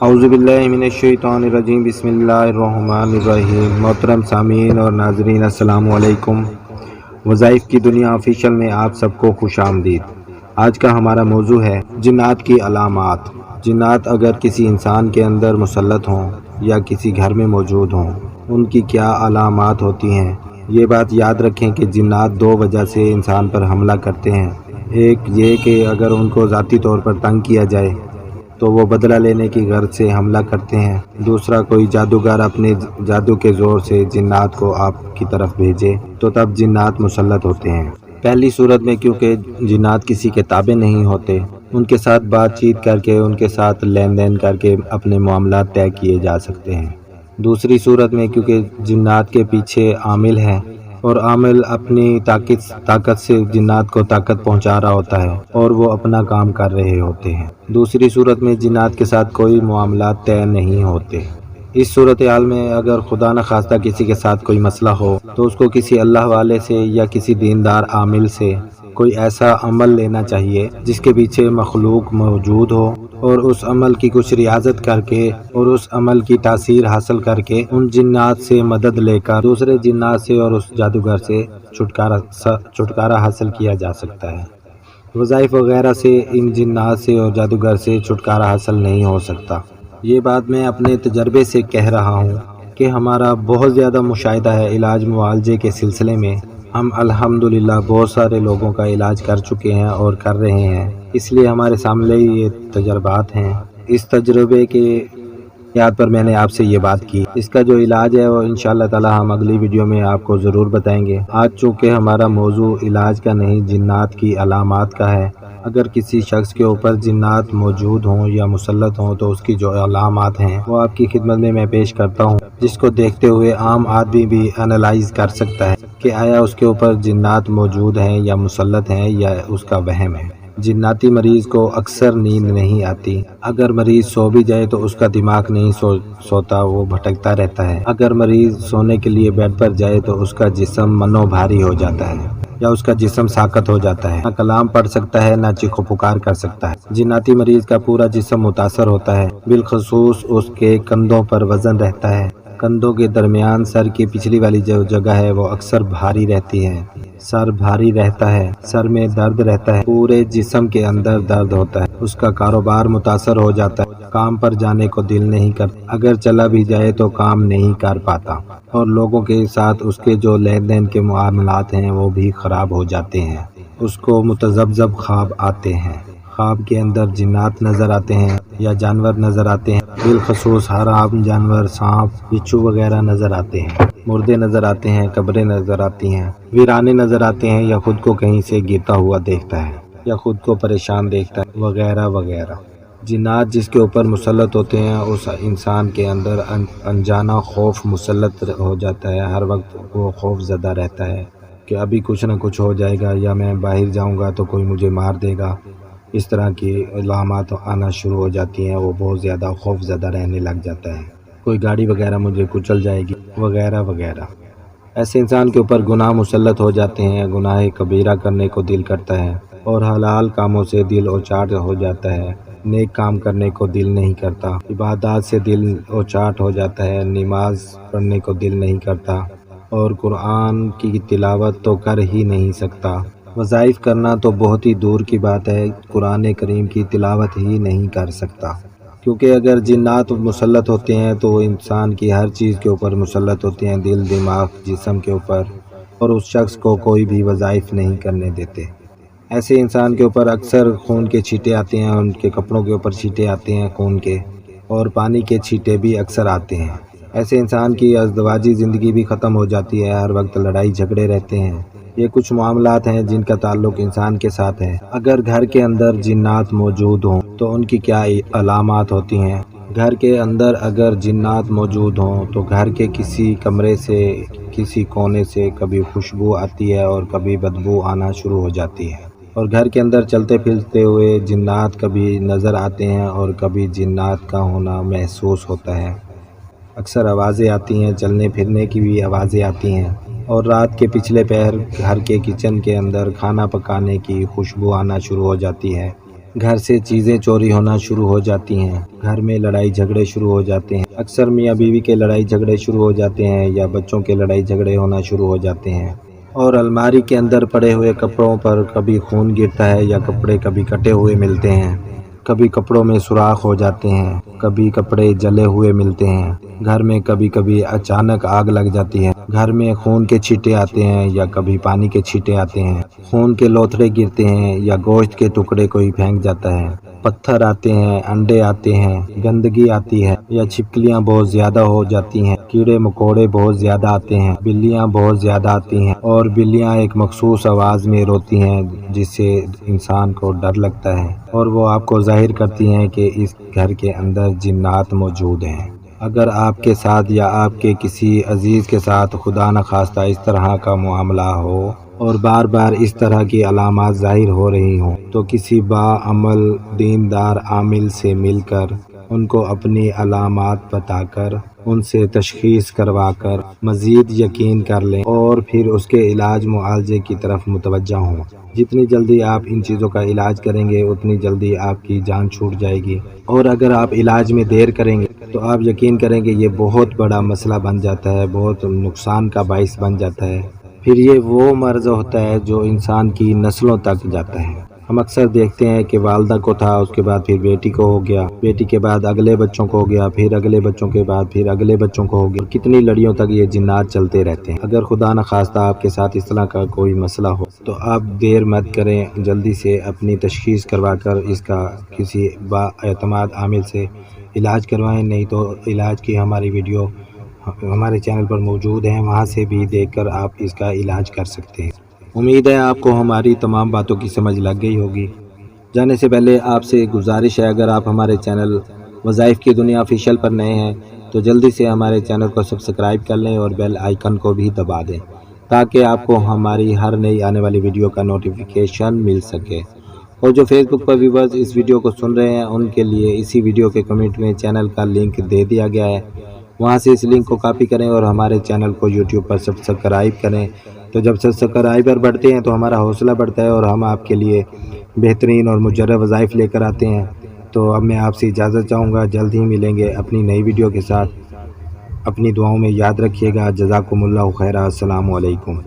اعوذ باللہ من الشیطان الرجیم، بسم اللہ الرحمن الرحیم۔ محترم سامعین اور ناظرین، السلام علیکم۔ وظائف کی دنیا آفیشل میں آپ سب کو خوش آمدید۔ آج کا ہمارا موضوع ہے جنات کی علامات۔ جنات اگر کسی انسان کے اندر مسلط ہوں یا کسی گھر میں موجود ہوں، ان کی کیا علامات ہوتی ہیں؟ یہ بات یاد رکھیں کہ جنات دو وجہ سے انسان پر حملہ کرتے ہیں۔ ایک یہ کہ اگر ان کو ذاتی طور پر تنگ کیا جائے تو وہ بدلہ لینے کی غرض سے حملہ کرتے ہیں۔ دوسرا، کوئی جادوگر اپنے جادو کے زور سے جنات کو آپ کی طرف بھیجے تو تب جنات مسلط ہوتے ہیں۔ پہلی صورت میں کیونکہ جنات کسی کے تابع نہیں ہوتے، ان کے ساتھ بات چیت کر کے، ان کے ساتھ لین دین کر کے اپنے معاملات طے کیے جا سکتے ہیں۔ دوسری صورت میں کیونکہ جنات کے پیچھے عامل ہے اور عامل اپنی طاقت سے جنات کو طاقت پہنچا رہا ہوتا ہے اور وہ اپنا کام کر رہے ہوتے ہیں۔ دوسری صورت میں جنات کے ساتھ کوئی معاملات طے نہیں ہوتے۔ اس صورتحال میں اگر خدا نخواستہ کسی کے ساتھ کوئی مسئلہ ہو تو اس کو کسی اللہ والے سے یا کسی دیندار عامل سے کوئی ایسا عمل لینا چاہیے جس کے پیچھے مخلوق موجود ہو، اور اس عمل کی کچھ ریاضت کر کے اور اس عمل کی تاثیر حاصل کر کے ان جنات سے مدد لے کر دوسرے جنات سے اور اس جادوگر سے چھٹکارا حاصل کیا جا سکتا ہے۔ وظائف وغیرہ سے ان جنات سے اور جادوگر سے چھٹکارا حاصل نہیں ہو سکتا۔ یہ بات میں اپنے تجربے سے کہہ رہا ہوں کہ ہمارا بہت زیادہ مشاہدہ ہے علاج معالجے کے سلسلے میں۔ ہم الحمدللہ بہت سارے لوگوں کا علاج کر چکے ہیں اور کر رہے ہیں، اس لیے ہمارے سامنے یہ تجربات ہیں۔ اس تجربے کے بنیاد پر میں نے آپ سے یہ بات کی۔ اس کا جو علاج ہے وہ انشاءاللہ تعالی ہم اگلی ویڈیو میں آپ کو ضرور بتائیں گے۔ آج چونکہ ہمارا موضوع علاج کا نہیں، جنات کی علامات کا ہے، اگر کسی شخص کے اوپر جنات موجود ہوں یا مسلط ہوں تو اس کی جو علامات ہیں وہ آپ کی خدمت میں پیش کرتا ہوں، جس کو دیکھتے ہوئے عام آدمی بھی انالائز کر سکتا ہے کہ آیا اس کے اوپر جنات موجود ہیں یا مسلط ہیں یا اس کا وہم ہے۔ جناتی مریض کو اکثر نیند نہیں آتی۔ اگر مریض سو بھی جائے تو اس کا دماغ نہیں سوتا، وہ بھٹکتا رہتا ہے۔ اگر مریض سونے کے لیے بیڈ پر جائے تو اس کا جسم منو بھاری ہو جاتا ہے یا اس کا جسم ساکت ہو جاتا ہے، نہ کلام پڑھ سکتا ہے نہ چیخو پکار کر سکتا ہے۔ جناتی مریض کا پورا جسم متاثر ہوتا ہے، بالخصوص اس کے کندھوں پر وزن رہتا ہے۔ کندھوں کے درمیان سر کی پچھلی والی جو جگہ ہے وہ اکثر بھاری رہتی ہے، سر بھاری رہتا ہے، سر میں درد رہتا ہے، پورے جسم کے اندر درد ہوتا ہے، اس کا کاروبار متاثر ہو جاتا ہے، کام پر جانے کو دل نہیں کرتا، اگر چلا بھی جائے تو کام نہیں کر پاتا، اور لوگوں کے ساتھ اس کے جو لین دین کے معاملات ہیں وہ بھی خراب ہو جاتے ہیں۔ اس کو متذبذب خواب آتے ہیں، خواب کے اندر جنات نظر آتے ہیں یا جانور نظر آتے ہیں، بالخصوص حرام جانور، سانپ، بچھو وغیرہ نظر آتے ہیں، مردے نظر آتے ہیں، قبریں نظر آتی ہیں، ویرانے نظر آتے ہیں، یا خود کو کہیں سے گرتا ہوا دیکھتا ہے یا خود کو پریشان دیکھتا ہے، وغیرہ وغیرہ۔ جنات جس کے اوپر مسلط ہوتے ہیں اس انسان کے اندر انجانا خوف مسلط ہو جاتا ہے، ہر وقت وہ خوف زدہ رہتا ہے کہ ابھی کچھ نہ کچھ ہو جائے گا، یا میں باہر جاؤں گا تو کوئی مجھے مار دے گا۔ اس طرح کی علامات آنا شروع ہو جاتی ہیں، وہ بہت زیادہ خوف زدہ رہنے لگ جاتا ہے، کوئی گاڑی وغیرہ مجھے کچل جائے گی، وغیرہ وغیرہ۔ ایسے انسان کے اوپر گناہ مسلط ہو جاتے ہیں، گناہ کبیرہ کرنے کو دل کرتا ہے اور حلال کاموں سے دل اوچاٹ ہو جاتا ہے، نیک کام کرنے کو دل نہیں کرتا، عبادات سے دل اوچاٹ ہو جاتا ہے، نماز پڑھنے کو دل نہیں کرتا، اور قرآن کی تلاوت تو کر ہی نہیں سکتا۔ وظائف کرنا تو بہت ہی دور کی بات ہے، قرآن کریم کی تلاوت ہی نہیں کر سکتا، کیونکہ اگر جنات مسلط ہوتے ہیں تو وہ انسان کی ہر چیز کے اوپر مسلط ہوتے ہیں، دل، دماغ، جسم کے اوپر، اور اس شخص کو کوئی بھی وظائف نہیں کرنے دیتے۔ ایسے انسان کے اوپر اکثر خون کے چھینٹے آتے ہیں، ان کے کپڑوں کے اوپر چھینٹے آتے ہیں خون کے، اور پانی کے چھینٹے بھی اکثر آتے ہیں۔ ایسے انسان کی ازدواجی زندگی بھی ختم ہو جاتی ہے، ہر وقت لڑائی جھگڑے رہتے ہیں۔ یہ کچھ معاملات ہیں جن کا تعلق انسان کے ساتھ ہے۔ اگر گھر کے اندر جنات موجود ہوں تو ان کی کیا علامات ہوتی ہیں؟ گھر کے اندر اگر جنات موجود ہوں تو گھر کے کسی کمرے سے، کسی کونے سے کبھی خوشبو آتی ہے اور کبھی بدبو آنا شروع ہو جاتی ہے، اور گھر کے اندر چلتے پھرتے ہوئے جنات کبھی نظر آتے ہیں اور کبھی جنات کا ہونا محسوس ہوتا ہے۔ اکثر آوازیں آتی ہیں، چلنے پھرنے کی بھی آوازیں آتی ہیں، اور رات کے پچھلے پہر گھر کے کچن کے اندر کھانا پکانے کی خوشبو آنا شروع ہو جاتی ہے۔ گھر سے چیزیں چوری ہونا شروع ہو جاتی ہیں، گھر میں لڑائی جھگڑے شروع ہو جاتے ہیں، اکثر میاں بیوی کے لڑائی جھگڑے شروع ہو جاتے ہیں یا بچوں کے لڑائی جھگڑے ہونا شروع ہو جاتے ہیں، اور الماری کے اندر پڑے ہوئے کپڑوں پر کبھی خون گرتا ہے یا کپڑے کبھی کٹے ہوئے ملتے ہیں، کبھی کپڑوں میں سوراخ ہو جاتے ہیں، کبھی کپڑے جلے ہوئے ملتے ہیں، گھر میں کبھی کبھی اچانک آگ لگ جاتی ہے، گھر میں خون کے چھینٹے آتے ہیں یا کبھی پانی کے چھینٹے آتے ہیں، خون کے لوتھڑے گرتے ہیں یا گوشت کے ٹکڑے کوئی پھینک جاتا ہے، پتھر آتے ہیں، انڈے آتے ہیں، گندگی آتی ہے یا چھپکلیاں بہت زیادہ ہو جاتی ہیں، کیڑے مکوڑے بہت زیادہ آتے ہیں، بلیاں بہت زیادہ آتی ہیں، اور بلیاں ایک مخصوص آواز میں روتی ہیں جس سے انسان کو ڈر لگتا ہے اور وہ آپ کو ظاہر کرتی ہیں کہ اس گھر کے اندر جنات موجود ہیں۔ اگر آپ کے ساتھ یا آپ کے کسی عزیز کے ساتھ خدا نخواستہ اس طرح کا معاملہ ہو اور بار بار اس طرح کی علامات ظاہر ہو رہی ہوں تو کسی باعمل دیندار عامل سے مل کر ان کو اپنی علامات بتا کر ان سے تشخیص کروا کر مزید یقین کر لیں اور پھر اس کے علاج معالجے کی طرف متوجہ ہوں۔ جتنی جلدی آپ ان چیزوں کا علاج کریں گے اتنی جلدی آپ کی جان چھوٹ جائے گی، اور اگر آپ علاج میں دیر کریں گے تو آپ یقین کریں کہ یہ بہت بڑا مسئلہ بن جاتا ہے، بہت نقصان کا باعث بن جاتا ہے، پھر یہ وہ مرض ہوتا ہے جو انسان کی نسلوں تک جاتا ہے۔ ہم اکثر دیکھتے ہیں کہ والدہ کو تھا، اس کے بعد پھر بیٹی کو ہو گیا، بیٹی کے بعد اگلے بچوں کو ہو گیا، پھر اگلے بچوں کے بعد پھر اگلے بچوں کو ہو گیا، کتنی لڑیوں تک یہ جنات چلتے رہتے ہیں۔ اگر خدا نخواستہ آپ کے ساتھ اس طرح کا کوئی مسئلہ ہو تو آپ دیر مت کریں، جلدی سے اپنی تشخیص کروا کر اس کا کسی با اعتماد عامل سے علاج کروائیں، نہیں تو علاج کی ہماری ویڈیو ہمارے چینل پر موجود ہیں، وہاں سے بھی دیکھ کر آپ اس کا علاج کر سکتے ہیں۔ امید ہے آپ کو ہماری تمام باتوں کی سمجھ لگ گئی ہوگی۔ جانے سے پہلے آپ سے گزارش ہے، اگر آپ ہمارے چینل وظائف کی دنیا آفیشیل پر نئے ہیں تو جلدی سے ہمارے چینل کو سبسکرائب کر لیں اور بیل آئیکن کو بھی دبا دیں تاکہ آپ کو ہماری ہر نئی آنے والی ویڈیو کا نوٹیفیکیشن مل سکے۔ اور جو فیس بک پر ویورز اس ویڈیو کو سن رہے ہیں ان کے لیے اسی ویڈیو کے کمنٹ میں چینل کا لنک دے دیا گیا ہے، وہاں سے اس لنک کو کاپی کریں اور ہمارے چینل کو یوٹیوب پر سبسکرائب کریں۔ تو جب سبسکرائبر بڑھتے ہیں تو ہمارا حوصلہ بڑھتا ہے اور ہم آپ کے لیے بہترین اور مجرب وظائف لے کر آتے ہیں۔ تو اب میں آپ سے اجازت چاہوں گا، جلد ہی ملیں گے اپنی نئی ویڈیو کے ساتھ۔ اپنی دعاؤں میں یاد رکھیے گا۔ جزاکم اللہ خیرہ۔ السلام علیکم۔